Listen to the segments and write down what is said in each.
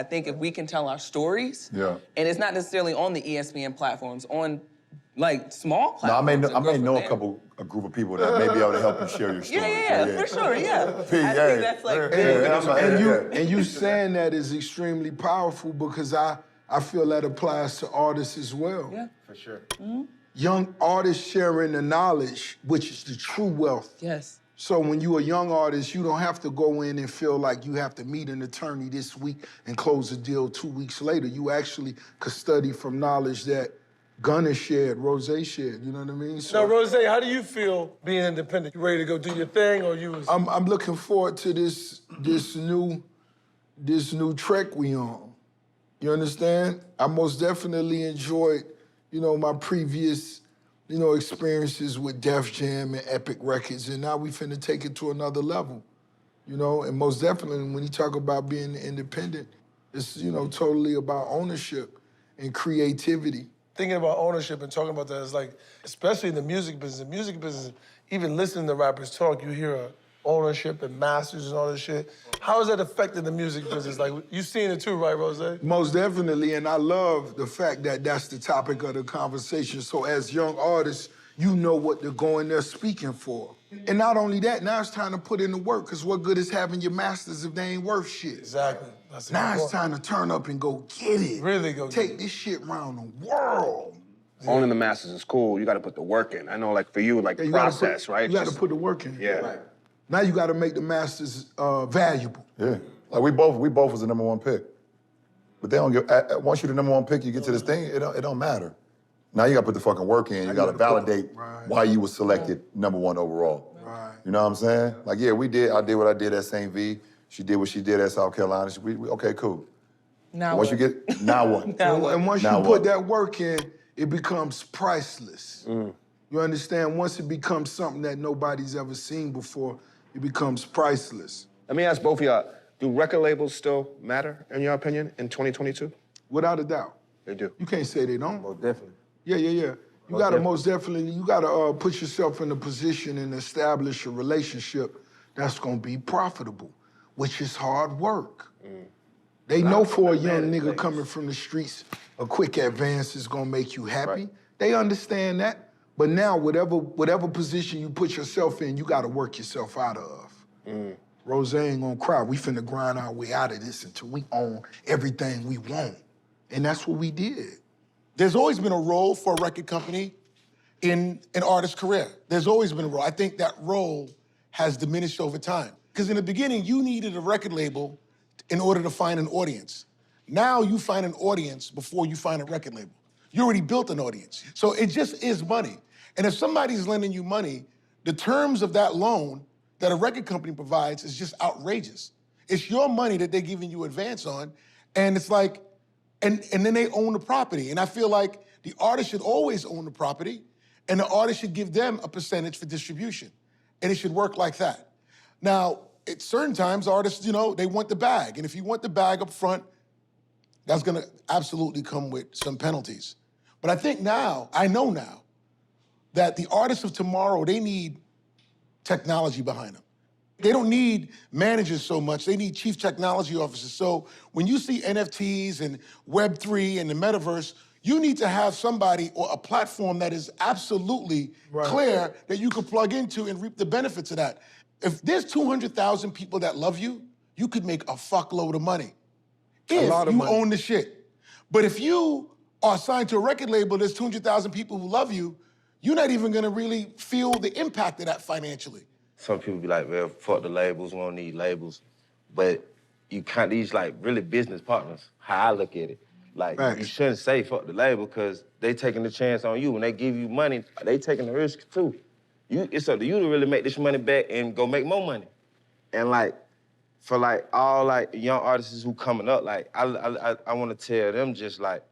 I think if we can tell our stories, and it's not necessarily on the ESPN platforms, on like small platforms. No, I may know a group of people that may be able to help you share your story. For sure, I think that's like big. And you saying that is extremely powerful because I feel that applies to artists as well. Yeah, for sure. Young artists sharing the knowledge, which is the true wealth. Yes. So when you're a young artist, you don't have to go in and feel like you have to meet an attorney this week and close a deal 2 weeks later. You actually could study from knowledge that Gunna shared, Rose shared, you know what I mean? So, now, Rose, how do you feel being independent? You ready to go do your thing, or you was... I'm looking forward to this new trek we on. You understand? I most definitely enjoyed, my previous, experiences with Def Jam and Epic Records, and now we finna take it to another level, And most definitely, when you talk about being independent, it's, totally about ownership and creativity. Thinking about ownership and talking about that is like, especially in the music business, even listening to rappers talk, you hear ownership and masters and all this shit. How has that affected the music business? Like, you've seen it too, right, Rose? Most definitely, and I love the fact that that's the topic of the conversation. So as young artists, you know what to go in there speaking for. And not only that, now it's time to put in the work, because what good is having your masters if they ain't worth shit? Exactly. Now it's time to turn up and go get it. Really go Take this shit around the world. Owning the masters is cool. You got to put the work in. I know, like, for you, like, the process, right? You got to put the work in. Yeah. Right. Now you got to make the masters valuable. Yeah. Like, we both was the #1 pick. But they don't give, once you're the #1 pick, you get to this thing, it don't matter. Now you got to put the fucking work in. You got to validate why you was selected #1 overall. Right. You know what I'm saying? Like, yeah, I did what I did at St. V. She did what she did at South Carolina. Okay, cool. Now once what? you get, now what? And once you put that work in, it becomes priceless. You understand? Once it becomes something that nobody's ever seen before, it becomes priceless. Let me ask both of y'all, do record labels still matter, in your opinion, in 2022? Without a doubt. They do. You can't say they don't. Most definitely. Yeah. You gotta most definitely, you gotta put yourself in a position and establish a relationship that's gonna be profitable, which is hard work. They know for a young nigga coming from the streets, a quick advance is gonna make you happy. Right. They understand that. But now, whatever position you put yourself in, you gotta work yourself out of. Rose ain't gonna cry. We finna grind our way out of this until we own everything we want. And that's what we did. There's always been a role for a record company in an artist's career. There's always been a role. I think that role has diminished over time. Because in the beginning, you needed a record label in order to find an audience. Now you find an audience before you find a record label. You already built an audience. So it just is money. And if somebody's lending you money, the terms of that loan that a record company provides is just outrageous. It's your money that they're giving you advance on, and it's like, and then they own the property. And I feel like the artist should always own the property, and the artist should give them a percentage for distribution. And it should work like that. Now, at certain times, artists, they want the bag. And if you want the bag up front, that's gonna absolutely come with some penalties. But I know now, that the artists of tomorrow, they need technology behind them. They don't need managers so much, they need chief technology officers. So when you see NFTs and Web3 and the metaverse, you need to have somebody or a platform that is absolutely clear that you can plug into and reap the benefits of that. If there's 200,000 people that love you, you could make a fuckload of money. If you own the shit. But if you are signed to a record label, there's 200,000 people who love you, you're not even gonna really feel the impact of that financially. Some people be like, well, fuck the labels, we don't need labels. But you can't, these like really business partners, how I look at it. Like, you shouldn't say fuck the label because they taking the chance on you. When they give you money, they taking the risk too. It's up to you to really make this money back and go make more money. And like, for like all like young artists who coming up, like, I wanna tell them just like,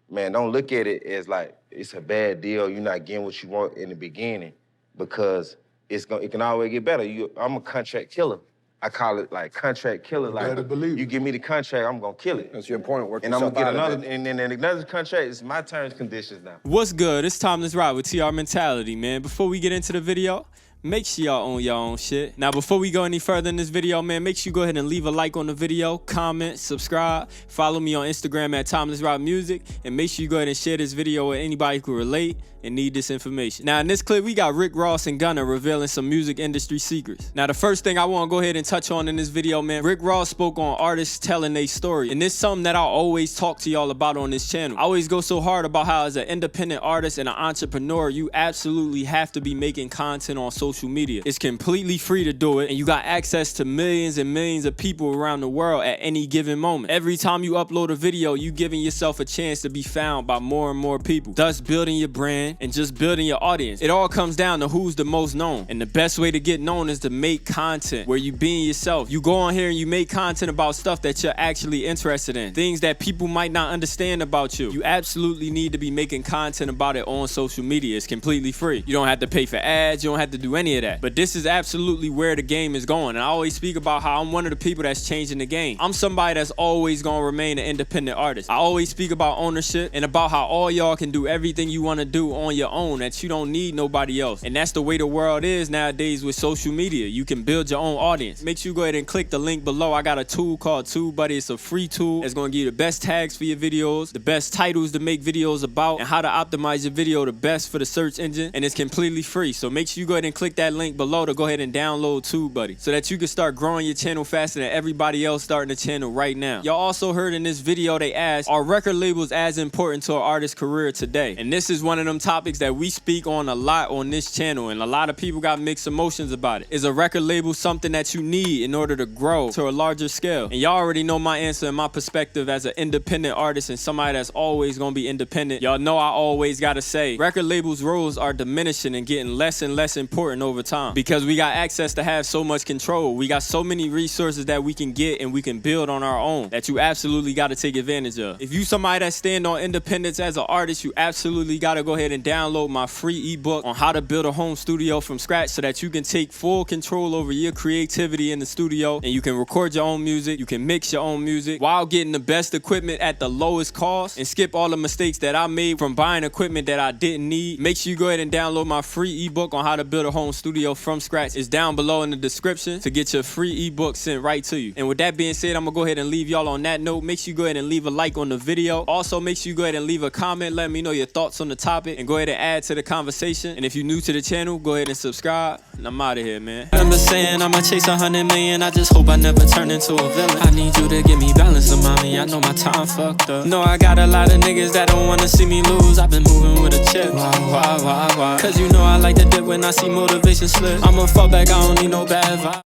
man, don't look at it as like, it's a bad deal, you're not getting what you want in the beginning, because it can always get better. I'm a contract killer. I call it like contract killer. Like, you give me the contract, I'm gonna kill it. That's your point, work and I'm gonna get another, and then another contract, it's my terms and conditions now. What's good? It's TimelessRoc with TR Mentality, man. Before we get into the video, make sure y'all own your own shit. Now, before we go any further in this video, man, make sure you go ahead and leave a like on the video, comment, subscribe, follow me on Instagram at TimelessRoc Music, and make sure you go ahead and share this video with anybody who can relate and need this information. Now, in this clip, we got Rick Ross and Gunna revealing some music industry secrets. Now, the first thing I want to go ahead and touch on in this video, man, Rick Ross spoke on artists telling their story, and this is something that I always talk to y'all about on this channel. I always go so hard about how as an independent artist and an entrepreneur, you absolutely have to be making content on social media. It's completely free to do it, and you got access to millions and millions of people around the world at any given moment. Every time you upload a video, you giving yourself a chance to be found by more and more people, thus building your brand and just building your audience. It all comes down to who's the most known, and the best way to get known is to make content where you being yourself. You go on here and you make content about stuff that you're actually interested in, things that people might not understand about you. You absolutely need to be making content about it on social media. It's completely free. You don't have to pay for ads, you don't have to do any of that. But this is absolutely where the game is going, and I always speak about how I'm one of the people that's changing the game. I'm somebody that's always gonna remain an independent artist. I always speak about ownership and about how all y'all can do everything you want to do on your own, that you don't need nobody else. And that's the way the world is nowadays with social media. You can build your own audience. Make sure you go ahead and click the link below. I got a tool called TubeBuddy. It's a free tool that's gonna give you the best tags for your videos, the best titles to make videos about, and how to optimize your video the best for the search engine, and it's completely free. So make sure you go ahead and click that link below to go ahead and download TubeBuddy so that you can start growing your channel faster than everybody else starting a channel right now. Y'all also heard in this video they asked, are record labels as important to an artist's career today? And this is one of them topics that we speak on a lot on this channel, and a lot of people got mixed emotions about it. Is a record label something that you need in order to grow to a larger scale? And y'all already know my answer and my perspective as an independent artist and somebody that's always gonna be independent. Y'all know I always gotta say, record labels' roles are diminishing and getting less and less important over time because we got access to have so much control. We got so many resources that we can get and we can build on our own that you absolutely gotta take advantage of. If you somebody that stand on independence as an artist, you absolutely gotta go ahead and download my free ebook on how to build a home studio from scratch so that you can take full control over your creativity in the studio, and you can record your own music, you can mix your own music while getting the best equipment at the lowest cost, and skip all the mistakes that I made from buying equipment that I didn't need. Make sure you go ahead and download my free ebook on how to build a home studio from scratch. It's down below in the description to get your free ebook sent right to you. And with that being said, I'm gonna go ahead and leave y'all on that note. Make sure you go ahead and leave a like on the video. Also, make sure you go ahead and leave a comment, let me know your thoughts on the topic, and go ahead and add to the conversation. And if you're new to the channel, go ahead and subscribe, and I'm out of here, man. Remember saying I'ma chase 100 million, I just hope I never turn into a villain. I need you to give me balance, mommy, I know my time fucked up. No, I got a lot of niggas that don't wanna see me lose. I've been moving with a chip. Why? Cause you know I like to dip when I see motivation slip. I'ma fall back, I don't need no bad vibe.